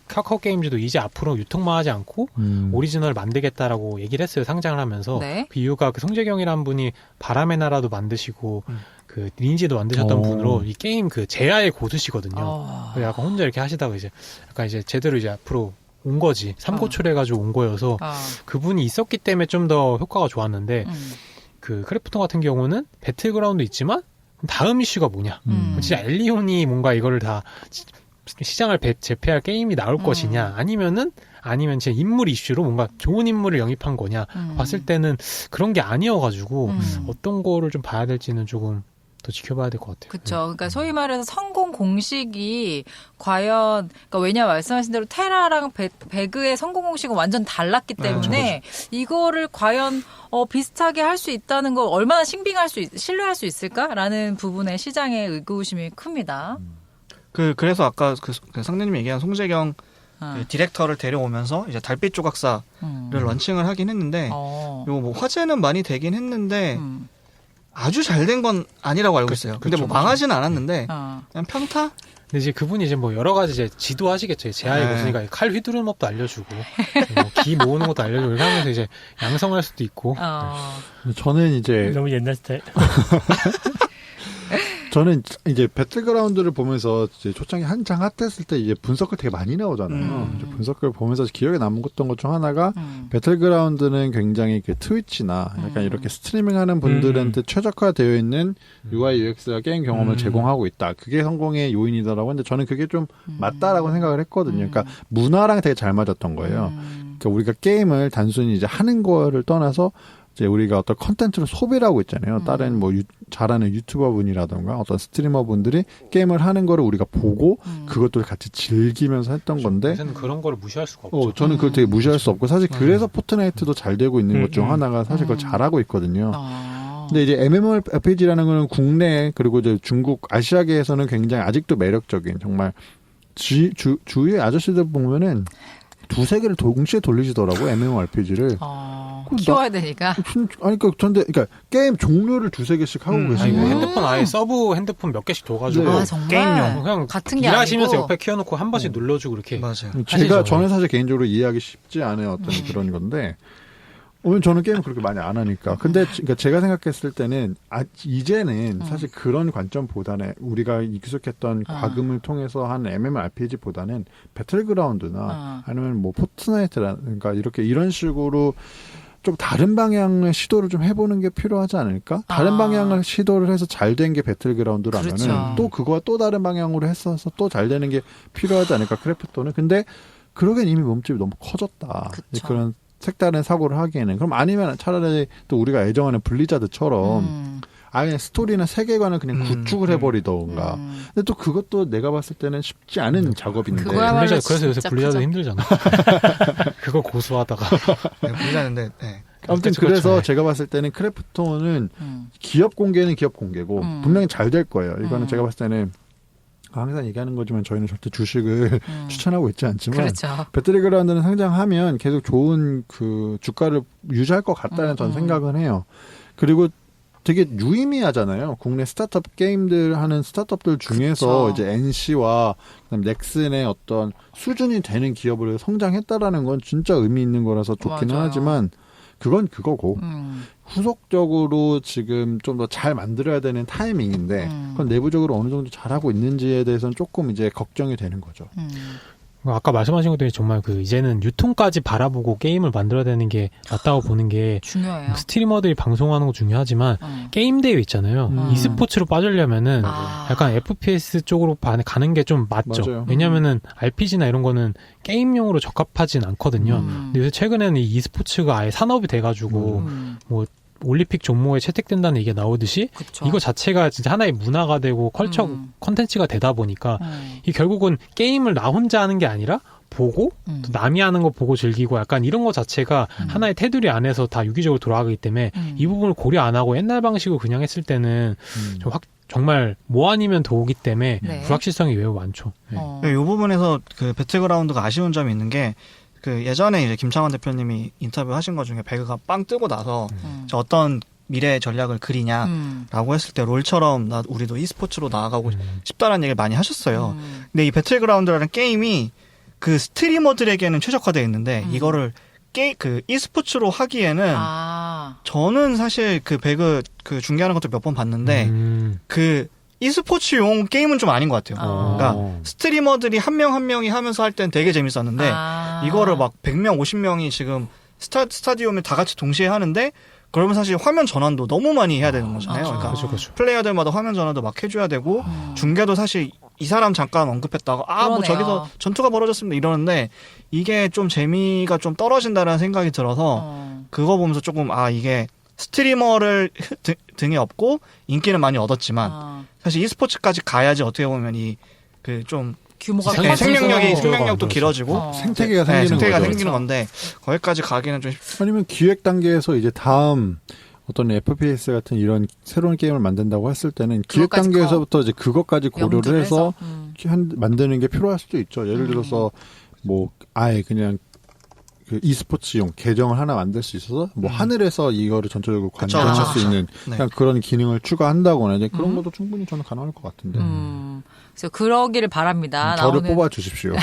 카카오 게임즈도 이제 앞으로 유통만 하지 않고 오리지널을 만들겠다라고 얘기를 했어요. 상장을 하면서. 그 이유가 그 송재경이라는 분이 바람의 나라도 만드시고 그 리니지도 만드셨던 분으로 이 게임 그 제야의 고수시거든요. 그래서 약간 혼자 이렇게 하시다가 이제 약간 이제 제대로 이제 앞으로 온 거지. 삼고초려해가지고 온 거여서 그분이 있었기 때문에 좀 더 효과가 좋았는데 그 크래프톤 같은 경우는 배틀그라운드 있지만 다음 이슈가 뭐냐. 진짜 엘리온이 뭔가 이거를 다 시장을 제패할 게임이 나올 것이냐 아니면 제 인물 이슈로 뭔가 좋은 인물을 영입한 거냐 봤을 때는 그런 게 아니어가지고 어떤 거를 좀 봐야 될지는 조금 더 지켜봐야 될 것 같아요. 그렇죠. 그러니까 소위 말해서 성공 공식이 과연 그러니까 왜냐 말씀하신 대로 테라랑 배그의 성공 공식은 완전 달랐기 때문에 이거를 과연 비슷하게 할 수 있다는 걸 얼마나 신뢰할 수 있을까라는 부분에 시장의 의구심이 큽니다. 그래서 아까 그 상대님이 얘기한 송재경 그 디렉터를 데려오면서 이제 달빛 조각사를 런칭을 하긴 했는데 요거 뭐 화제는 많이 되긴 했는데 아주 잘 된 건 아니라고 알고 있어요. 근데 뭐 망하지는 않았는데 그냥 평타? 근데 이제 그분이 이제 뭐 여러 가지 이제 지도하시겠죠. 제아의 고수니까 칼 휘두르는 법도 알려주고 뭐 기 모으는 것도 알려주고 이렇게 하면서 이제 양성할 수도 있고. 저는 이제 너무 옛날 스타일. 저는 이제 배틀그라운드를 보면서 이제 초창기 한창 핫했을 때 이제 분석글 되게 많이 나오잖아요. 이제 분석글 보면서 기억에 남았던 것 중 하나가 배틀그라운드는 굉장히 그 트위치나 약간 이렇게 스트리밍하는 분들한테 최적화되어 있는 UI, UX와 게임 경험을 제공하고 있다. 그게 성공의 요인이다라고 했는데 저는 그게 좀 맞다라고 생각을 했거든요. 그러니까 문화랑 되게 잘 맞았던 거예요. 그러니까 우리가 게임을 단순히 이제 하는 거를 떠나서 이제 우리가 어떤 컨텐츠를 소비를 하고 있잖아요. 다른 뭐 잘하는 유튜버 분이라던가 어떤 스트리머 분들이 게임을 하는 거를 우리가 보고 그것도 같이 즐기면서 했던 건데. 요새는 그런 거를 무시할 수가 없죠. 저는 그걸 되게 무시할 수 없고 사실 그래서 포트나이트도 잘 되고 있는 것 중 하나가 사실 그걸 잘하고 있거든요. 근데 이제 MMORPG라는 거는 국내 그리고 이제 중국 아시아계에서는 굉장히 아직도 매력적인 정말 주위의 아저씨들 보면은 두세 개를 동시에 돌리시더라고 MMORPG를. 키워야 되니까. 그러니까 게임 종류를 두세 개씩 하고 계시고. 핸드폰 아예 서브 핸드폰 몇 개씩 둬가지고. 아, 정말? 게임용. 그냥 같은 게 일하시면서 아니고. 옆에 키워놓고 한 번씩 눌러주고 이렇게. 맞아요. 저는 사실 개인적으로 이해하기 쉽지 않은 어떤 그런 건데. 오늘 저는 게임을 그렇게 많이 안 하니까. 근데 그러니까 제가 생각했을 때는 이제는 사실 그런 관점보다는 우리가 익숙했던 과금을 통해서 한 MMORPG보다는 배틀그라운드나 아니면 뭐 포트나이트라든가 이런 식으로 좀 다른 방향의 시도를 좀 해보는 게 필요하지 않을까? 다른 방향을 시도를 해서 잘 된 게 배틀그라운드라면은 그렇죠. 또 그거와 또 다른 방향으로 했어서 또 잘 되는 게 필요하지 않을까? 크래프톤은. 근데 그러기엔 이미 몸집이 너무 커졌다. 그쵸. 그런 색다른 사고를 하기에는. 그럼 아니면 차라리 또 우리가 애정하는 블리자드처럼 아예 스토리나 세계관을 그냥 구축을 해버리던가. 근데 또 그것도 내가 봤을 때는 쉽지 않은 작업인데. 그거야말로 그래서 요새 블리자드 크죠. 힘들잖아. 그거 고수하다가. 네, 블리자드인데. 네. 아무튼 그래서 제가 봤을 때는 크래프톤은 기업 공개는 기업 공개고 분명히 잘 될 거예요. 이거는 제가 봤을 때는 항상 얘기하는 거지만 저희는 절대 주식을 추천하고 있지 않지만 그렇죠. 배틀그라운드는 상장하면 계속 좋은 그 주가를 유지할 것 같다는 전 생각은 해요. 그리고 되게 유의미하잖아요. 국내 스타트업 게임들 하는 스타트업들 중에서 그쵸. 이제 NC와 그다음에 넥슨의 어떤 수준이 되는 기업을 성장했다라는 건 진짜 의미 있는 거라서 좋기는 맞아요. 하지만 그건 그거고 후속적으로 지금 좀 더 잘 만들어야 되는 타이밍인데 그건 내부적으로 어느 정도 잘하고 있는지에 대해서는 조금 이제 걱정이 되는 거죠. 아까 말씀하신 것들이 정말 이제는 유통까지 바라보고 게임을 만들어야 되는 게 맞다고 보는 게 중요해요. 스트리머들이 방송하는 거 중요하지만 게임 대회 있잖아요. e스포츠로 빠지려면은 약간 FPS 쪽으로 가는 게 좀 맞죠. 맞아요. 왜냐면은 RPG나 이런 거는 게임용으로 적합하진 않거든요. 근데 요새 최근에는 이 e스포츠가 아예 산업이 돼가지고 뭐 올림픽 종목에 채택된다는 얘기가 나오듯이 그쵸. 이거 자체가 진짜 하나의 문화가 되고 컬처 컨텐츠가 되다 보니까 이 결국은 게임을 나 혼자 하는 게 아니라 보고 또 남이 하는 거 보고 즐기고 약간 이런 거 자체가 하나의 테두리 안에서 다 유기적으로 돌아가기 때문에 이 부분을 고려 안 하고 옛날 방식으로 그냥 했을 때는 좀 정말 뭐 아니면 도우기 때문에 네. 불확실성이 매우 많죠. 네. 이 부분에서 그 배틀그라운드가 아쉬운 점이 있는 게 그 예전에 이제 김창원 대표님이 인터뷰 하신 것 중에 배그가 빵 뜨고 나서 어떤 미래 전략을 그리냐라고 했을 때 롤처럼 우리도 e스포츠로 나아가고 싶다라는 얘기를 많이 하셨어요. 근데 이 배틀그라운드라는 게임이 그 스트리머들에게는 최적화되어 있는데 이거를 그 e스포츠로 하기에는 저는 사실 그 배그 그 중계하는 것도 몇 번 봤는데 그 e스포츠용 게임은 좀 아닌 것 같아요. 그러니까 스트리머들이 한 명 한 명이 하면서 할 땐 되게 재밌었는데 이거를 막 100명, 50명이 지금 스타디움에 다 같이 동시에 하는데 그러면 사실 화면 전환도 너무 많이 해야 되는 거잖아요. 그러니까 그렇죠. 플레이어들마다 화면 전환도 막 해줘야 되고 중계도 사실 이 사람 잠깐 언급했다가 뭐 그러네요. 저기서 전투가 벌어졌습니다 이러는데 이게 좀 재미가 좀 떨어진다는 생각이 들어서 그거 보면서 조금 이게 스트리머를 등에 업고 인기는 많이 얻었지만 사실 e스포츠까지 가야지 어떻게 보면 이 그 좀 규모가 생명력도 길어지고 생태계가 생기는 건데 거기까지 가기는 좀 아니면 기획 단계에서 이제 다음 어떤 FPS 같은 이런 새로운 게임을 만든다고 했을 때는 기획 단계에서부터 이제 그것까지 고려를 해서 만드는 게 필요할 수도 있죠. 예를 들어서 뭐 아예 그냥 그 e스포츠용 계정을 하나 만들 수 있어서 뭐 하늘에서 이거를 전체적으로 관전할 수 있는 그냥 그런 기능을 추가한다거나 이제 그런 것도 충분히 저는 가능할 것 같은데. 그래서 그러기를 바랍니다. 저를 뽑아 주십시오.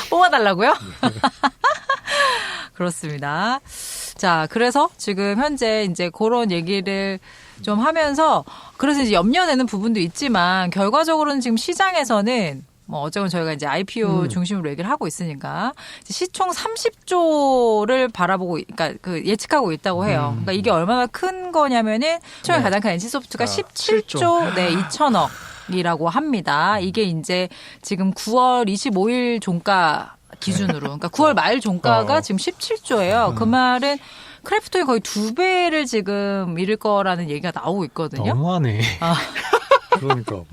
뽑아달라고요? 그렇습니다. 자, 그래서 지금 현재 이제 그런 얘기를 좀 하면서 그래서 이제 염려되는 부분도 있지만 결과적으로는 지금 시장에서는 뭐 어쨌건 저희가 이제 IPO 중심으로 얘기를 하고 있으니까 시총 30조를 바라보고 그러니까 그 예측하고 있다고 해요. 그러니까 이게 얼마나 큰 거냐면은 최근에 가장 큰 NC소프트가 17조 2천억이라고 합니다. 이게 이제 지금 9월 25일 종가 기준으로 그러니까 9월 말 종가가 지금 17조예요. 그 말은 크래프톤이 거의 2배를 지금 잃을 거라는 얘기가 나오고 있거든요. 너무하네. 그러니까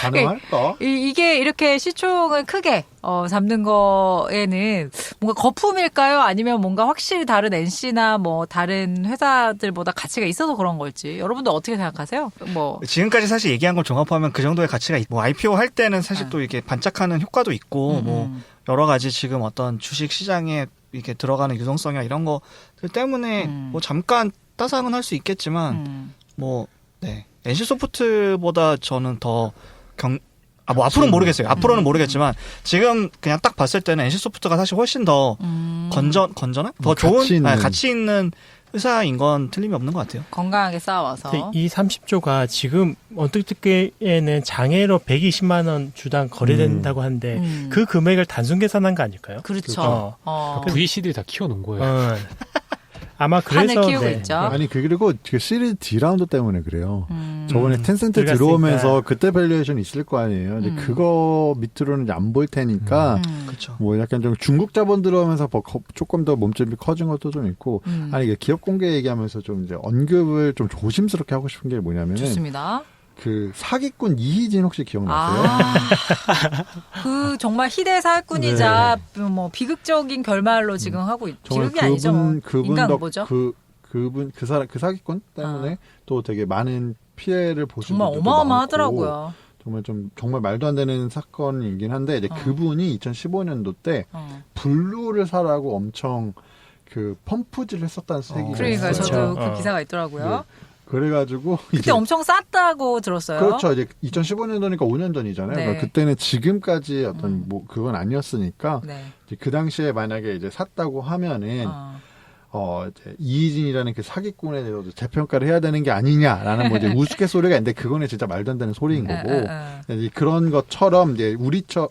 가능할까? 이게 이렇게 시총을 크게 잡는 거에는 뭔가 거품일까요? 아니면 뭔가 확실히 다른 NC나 뭐 다른 회사들보다 가치가 있어서 그런 걸지. 여러분들 어떻게 생각하세요? 뭐 지금까지 사실 얘기한 걸 종합하면 그 정도의 가치가 뭐 IPO 할 때는 사실 또 이게 반짝하는 효과도 있고 뭐 여러 가지 지금 어떤 주식 시장에 이렇게 들어가는 유동성이나 이런 것들 때문에 뭐 잠깐 따상은 할 수 있겠지만 뭐 네. NC소프트보다 저는 더 뭐 앞으로는 모르겠어요. 앞으로는 모르겠지만 지금 그냥 딱 봤을 때는 NC소프트가 사실 훨씬 더 건전한? 더 좋은 가치 있는 회사인 건 틀림이 없는 것 같아요. 건강하게 쌓아와서. 이 30조가 지금 언뜻 듣기에는 장외로 120만 원 주당 거래된다고 하는데 그 금액을 단순 계산한 거 아닐까요? 그렇죠. VC들이 다 키워놓은 거예요. 아마 그래서 키우고 있죠. 아니 그리고 시리즈 D 라운드 때문에 그래요. 저번에 텐센트 들어오면서 그때 밸류에이션 있을 거 아니에요. 근데 그거 밑으로는 이제 안 보일 테니까 그렇죠. 뭐 약간 좀 중국 자본 들어오면서 조금 더 몸집이 커진 것도 좀 있고 아니 이게 기업 공개 얘기하면서 좀 이제 언급을 좀 조심스럽게 하고 싶은 게 뭐냐면은 좋습니다. 그 사기꾼 이희진 혹시 기억나세요? 그 정말 희대 사기꾼이자 뭐 비극적인 결말로 지금 하고 비극이 아니죠. 인간 뭐죠? 그 사기꾼 때문에 또 되게 많은 피해를 보신 정말 분들도 어마어마하더라고요. 정말 말도 안 되는 사건이긴 한데 이제 그분이 2015년도 때 블루를 사라고 엄청 그 펌프질을 했었다는 얘기가 그러니까 있어요. 저도 그 기사가 있더라고요. 네. 그래가지고 그때 이제 엄청 쌌다고 들었어요. 그렇죠. 이제 2015년도니까 5년 전이잖아요. 네. 그러니까 그때는 지금까지 어떤 뭐 그건 아니었으니까 네. 이제 그 당시에 만약에 이제 샀다고 하면은 이제 이희진이라는 그 사기꾼에 대해서 재평가를 해야 되는 게 아니냐라는 뭐 이제 우스갯소리가 있는데 그거는 진짜 말도 안 되는 소리인 거고 이제 그런 것처럼 이제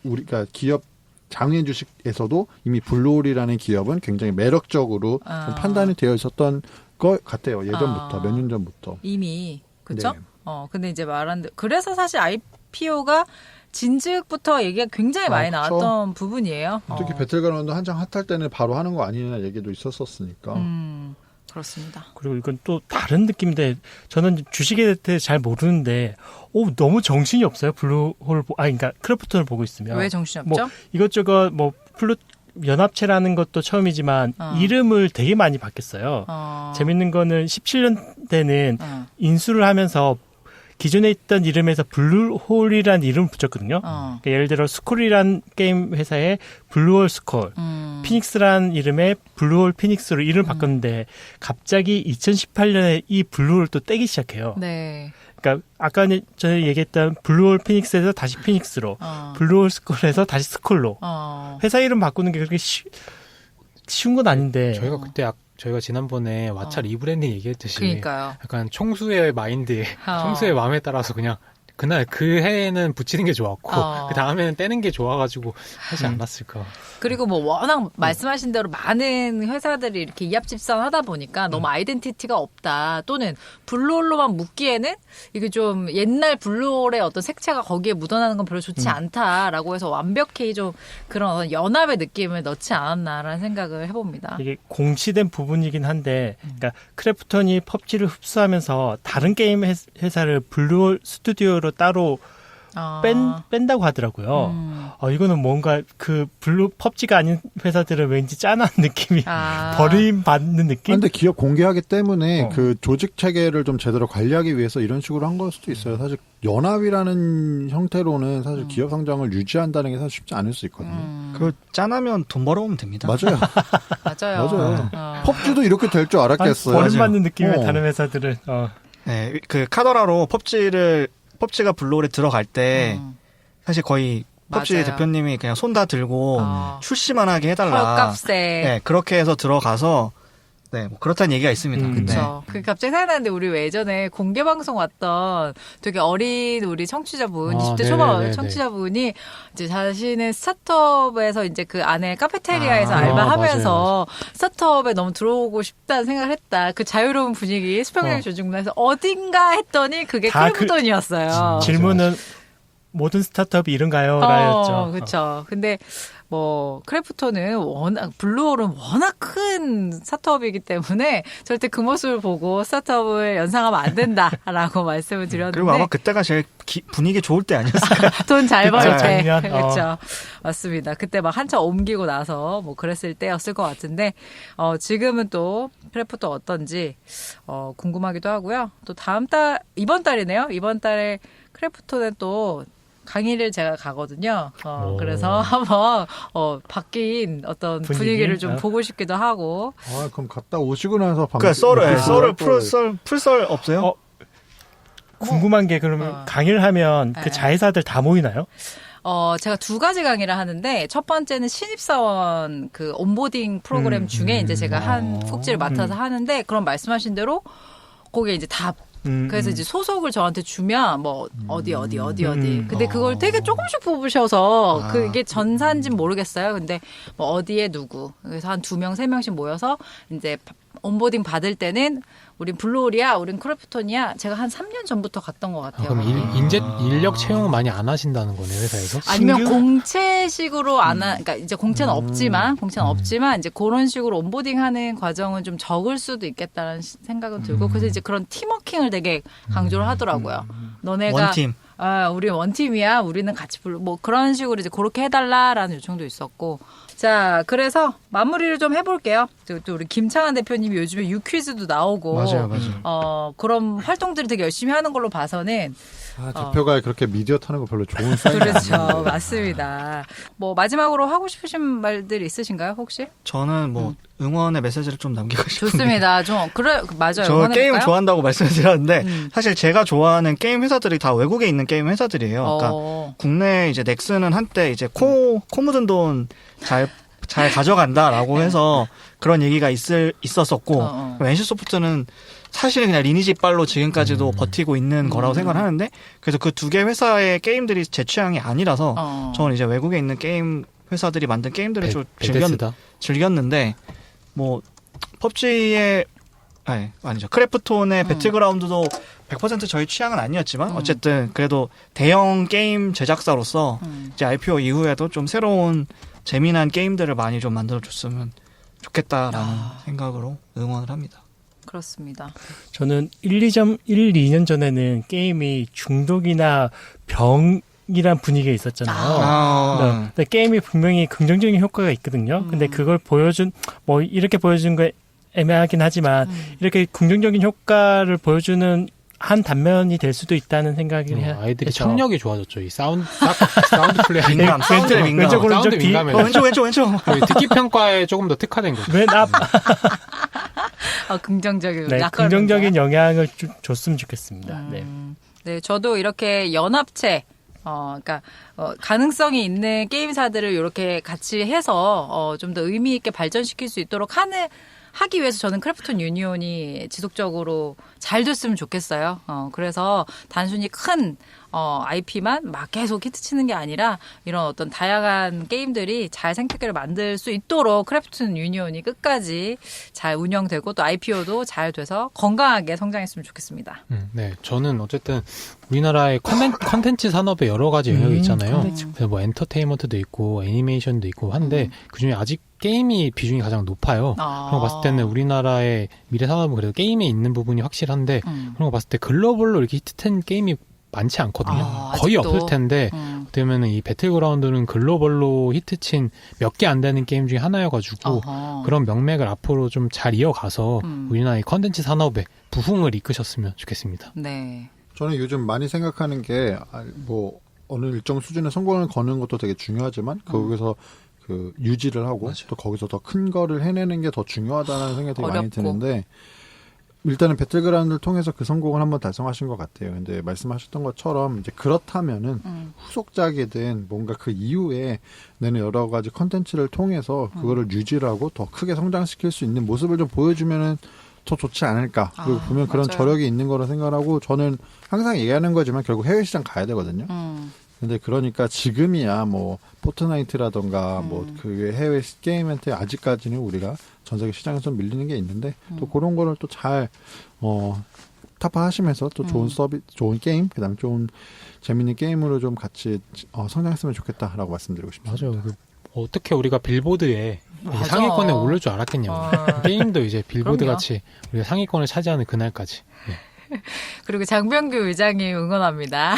우리가 기업 장외 주식에서도 이미 블루홀이라는 기업은 굉장히 매력적으로 좀 판단이 되어 있었던 것 같아요. 예전부터 몇 년 전부터 이미 그렇죠. 네. 근데 이제 그래서 사실 IPO가 진즉부터 얘기가 굉장히 많이 그쵸. 나왔던 부분이에요. 특히 배틀그라운드 한창 핫할 때는 바로 하는 거 아니냐 얘기도 있었으니까. 그렇습니다. 그리고 이건 또 다른 느낌인데 저는 주식에 대해 잘 모르는데 너무 정신이 없어요. 블루홀 그러니까 크래프톤을 보고 있으면 왜 정신이 없죠? 뭐 이것저것 뭐 연합체라는 것도 처음이지만 이름을 되게 많이 바뀌었어요. 재밌는 거는 17년대는 인수를 하면서 기존에 있던 이름에서 블루홀이라는 이름을 붙였거든요. 그러니까 예를 들어 스콜이라는 게임 회사에 블루홀 스콜, 피닉스라는 이름의 블루홀 피닉스로 이름을 바꿨는데 갑자기 2018년에 이 블루홀을 또 떼기 시작해요. 네. 그러니까 아까 전에 얘기했던 블루홀 피닉스에서 다시 피닉스로, 블루홀 스콜에서 다시 스콜로. 회사 이름 바꾸는 게 그렇게 쉬운 건 아닌데. 저희가 지난번에 왓챠 리브랜딩 얘기했듯이 그러니까요. 약간 총수의 마인드에 총수의 마음에 따라서 그냥 그날 그 해에는 붙이는 게 좋았고 그 다음에는 떼는 게 좋아가지고 하지 않았을까. 그리고 뭐 워낙 말씀하신 대로 많은 회사들이 이렇게 이합집산하다 보니까 너무 아이덴티티가 없다. 또는 블루홀로만 묻기에는 이게 좀 옛날 블루홀의 어떤 색채가 거기에 묻어나는 건 별로 좋지 않다라고 해서 완벽히 좀 그런 어떤 연합의 느낌을 넣지 않았나라는 생각을 해봅니다. 이게 공시된 부분이긴 한데, 그러니까 크래프톤이 펍지를 흡수하면서 다른 게임 회사를 블루홀 스튜디오로 따로 뺀다고 하더라고요. 이거는 뭔가 그 펍지가 아닌 회사들은 왠지 짠한 느낌이 버림받는 느낌? 근데 기업 공개하기 때문에 그 조직 체계를 좀 제대로 관리하기 위해서 이런 식으로 한 걸 수도 있어요. 사실 연합이라는 형태로는 사실 기업 성장을 유지한다는 게 사실 쉽지 않을 수 있거든요. 그 짠하면 돈 벌어오면 됩니다. 맞아요. 맞아요. 펍지도 이렇게 될 줄 알았겠어요. 버림받는 느낌의 다른 회사들은. 네, 그 카더라로 펍지가 블루홀에 들어갈 때 사실 거의 펍지 맞아요. 대표님이 그냥 손 다 들고 출시만 하게 해달라. 헐값에. 네, 그렇게 해서 들어가서 뭐 그렇다는 얘기가 있습니다. 그렇죠. 그 갑자기 생각나는데 우리 왜 예전에 공개 방송 왔던 되게 어린 우리 청취자분, 20대 초반 청취자분이 이제 자신의 스타트업에서 이제 그 안에 카페테리아에서 알바하면서 스타트업에 너무 들어오고 싶다는 생각을 했다. 그 자유로운 분위기, 수평적 조직문화에서 어딘가 했더니 그게 크래프톤이었어요. 질문은 모든 스타트업이 이런가요? 라였죠. 그렇죠. 근데 뭐 크래프톤은 워낙 블루홀은 워낙 큰 스타트업이기 때문에 절대 그 모습을 보고 스타트업을 연상하면 안 된다라고 말씀을 드렸는데 그리고 아마 그때가 제일 분위기 좋을 때 아니었을까요? 돈 잘 벌 때. 작년. 그렇죠. 맞습니다. 그때 막 한참 옮기고 나서 뭐 그랬을 때였을 것 같은데 지금은 또 크래프톤 어떤지 궁금하기도 하고요. 또 이번 달이네요. 이번 달에 크래프톤에 또 강의를 제가 가거든요. 그래서 한번 바뀐 어떤 분위기를 좀 보고 싶기도 하고. 그럼 갔다 오시고 나서 그러니까 썰을 풀썰 없어요? 궁금한 게 그러면 강의를 하면 그 자회사들 다 모이나요? 제가 2가지 강의를 하는데 첫 번째는 신입사원 그 온보딩 프로그램 중에 이제 제가 한 꼭지를 맡아서 하는데 그럼 말씀하신 대로 거기에 이제 다 그래서 이제 소속을 저한테 주면 뭐 어디. 근데 그걸 되게 조금씩 뽑으셔서 그게 전산인지는 모르겠어요. 근데 뭐 어디에 누구. 그래서 한 2명, 3명씩 모여서 이제 온보딩 받을 때는 우린 블루홀이야, 우린 크래프톤이야. 제가 한 3년 전부터 갔던 것 같아요. 그럼 인력 채용을 많이 안 하신다는 거네, 회사에서? 아니면 공채식으로 그러니까 이제 공채는 없지만 이제 그런 식으로 온보딩하는 과정은 좀 적을 수도 있겠다는 생각은 들고 그래서 이제 그런 팀워킹을 되게 강조를 하더라고요. 너네가 원팀. 우리 원팀이야. 우리는 같이 뭐 그런 식으로 이제 그렇게 해달라라는 요청도 있었고. 자, 그래서 마무리를 좀 해볼게요. 또 우리 김창한 대표님이 요즘에 유퀴즈도 나오고. 맞아요. 그런 활동들을 되게 열심히 하는 걸로 봐서는. 대표가 그렇게 미디어 타는 거 별로 좋은 사인이 그렇죠. 아닌데. 맞습니다. 뭐, 마지막으로 하고 싶으신 말들 있으신가요, 혹시? 저는 뭐 응원의 메시지를 좀 남기고 싶은데. 좋습니다. 맞아요. 저 게임 좋아한다고 말씀드렸는데 사실 제가 좋아하는 게임 회사들이 다 외국에 있는 게임 회사들이에요. 그러니까 국내 이제 넥슨은 한때 이제 코 묻은 돈 잘 가져간다라고 해서 그런 얘기가 있었었고 NC소프트는 사실은 그냥 리니지 빨로 지금까지도 버티고 있는 거라고 생각을 하는데 그래서 그 2개 회사의 게임들이 제 취향이 아니라서 저는 이제 외국에 있는 게임 회사들이 만든 게임들을 좀 즐겼는데 뭐 펍지의 아니죠. 크래프톤의 배틀그라운드도 100% 저희 취향은 아니었지만 어쨌든 그래도 대형 게임 제작사로서 이제 IPO 이후에도 좀 새로운 재미난 게임들을 많이 좀 만들어줬으면 좋겠다라는 생각으로 응원을 합니다. 그렇습니다. 저는 2년 전에는 게임이 중독이나 병이란 분위기가 있었잖아요. 근데 게임이 분명히 긍정적인 효과가 있거든요. 근데 그걸 이렇게 보여준 거 애매하긴 하지만 이렇게 긍정적인 효과를 보여주는 한 단면이 될 수도 있다는 생각이 해요. 아이들이 청력이 좋아졌죠. 이 사운드 플레이. 민감. 왼쪽 오른쪽 뒤. 왼쪽. 듣기 평가에 조금 더 특화된 거죠. 긍정적인. 긍정적인 영향을 줬으면 좋겠습니다. 네, 저도 이렇게 연합체. 그러니까 가능성이 있는 게임사들을 이렇게 같이 해서 좀 더 의미 있게 발전시킬 수 있도록 하기 위해서 저는 크래프톤 유니온이 지속적으로 잘 됐으면 좋겠어요. 그래서 단순히 큰 IP만 막 계속 히트치는 게 아니라 이런 어떤 다양한 게임들이 잘 생태계를 만들 수 있도록 크래프톤 유니온이 끝까지 잘 운영되고 또 IPO도 잘 돼서 건강하게 성장했으면 좋겠습니다. 네, 저는 어쨌든 우리나라의 컨텐츠 산업에 여러 가지 영역이 있잖아요. 그래서 뭐 엔터테인먼트도 있고 애니메이션도 있고 한데 그중에 아직 게임이 비중이 가장 높아요. 그런 거 봤을 때는 우리나라의 미래 산업은 그래도 게임에 있는 부분이 확실한데 그런 거 봤을 때 글로벌로 이렇게 히트된 게임이 많지 않거든요. 거의 아직도? 없을 텐데 그러면은 이 배틀그라운드는 글로벌로 히트친 몇 개 안 되는 게임 중에 하나여가지고 그런 명맥을 앞으로 좀 잘 이어가서 우리나라의 컨텐츠 산업에 부흥을 이끄셨으면 좋겠습니다. 네. 저는 요즘 많이 생각하는 게 뭐 어느 일정 수준의 성공을 거는 것도 되게 중요하지만 거기서 그 유지를 하고 또 거기서 더 큰 거를 해내는 게 더 중요하다는 생각이 되게 많이 드는데 일단은 배틀그라운드를 통해서 그 성공을 한번 달성하신 것 같아요. 근데 말씀하셨던 것처럼 이제 그렇다면은 후속작이든 뭔가 그 이후에 내는 여러 가지 컨텐츠를 통해서 그거를 유지를 하고 더 크게 성장시킬 수 있는 모습을 좀 보여주면은 더 좋지 않을까. 그리고 보면 그런 맞아요. 저력이 있는 거라 생각하고 저는 항상 얘기하는 거지만 결국 해외 시장 가야 되거든요. 근데 그러니까 지금이야 뭐 포트나이트라던가 뭐 그 해외 게임한테 아직까지는 우리가 전 세계 시장에서 밀리는 게 있는데 또 그런 거를 또 잘 타파하시면서 또 좋은 서비스, 좋은 게임, 그다음에 좋은 재밌는 게임으로 좀 같이 성장했으면 좋겠다라고 말씀드리고 싶습니다. 맞아요. 어떻게 우리가 빌보드에 상위권에 오를 줄 알았겠냐고. 게임도 이제 빌보드 같이 우리가 상위권을 차지하는 그날까지. 네. 그리고 장병규 의장이 응원합니다.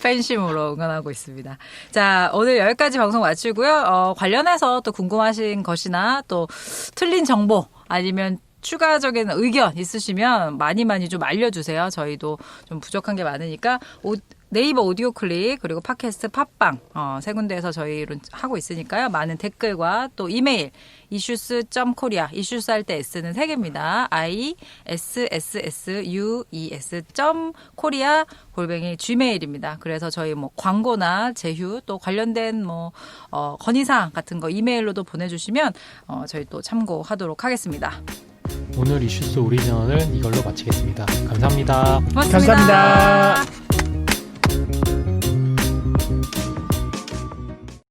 팬심으로 응원하고 있습니다. 자, 오늘 여기까지 방송 마치고요. 관련해서 또 궁금하신 것이나 또 틀린 정보 아니면 추가적인 의견 있으시면 많이 좀 알려주세요. 저희도 좀 부족한 게 많으니까 네이버 오디오 클릭 그리고 팟캐스트 팟빵 세 군데에서 저희로 하고 있으니까요. 많은 댓글과 또 이메일 issues.korea issues 할 때 S는 3개입니다. issues.korea @gmail입니다. 그래서 저희 뭐 광고나 제휴 또 관련된 뭐 건의사항 같은 거 이메일로도 보내주시면 저희 또 참고하도록 하겠습니다. 오늘 이슈스 오리지널은 이걸로 마치겠습니다. 감사합니다. 고맙습니다. 감사합니다.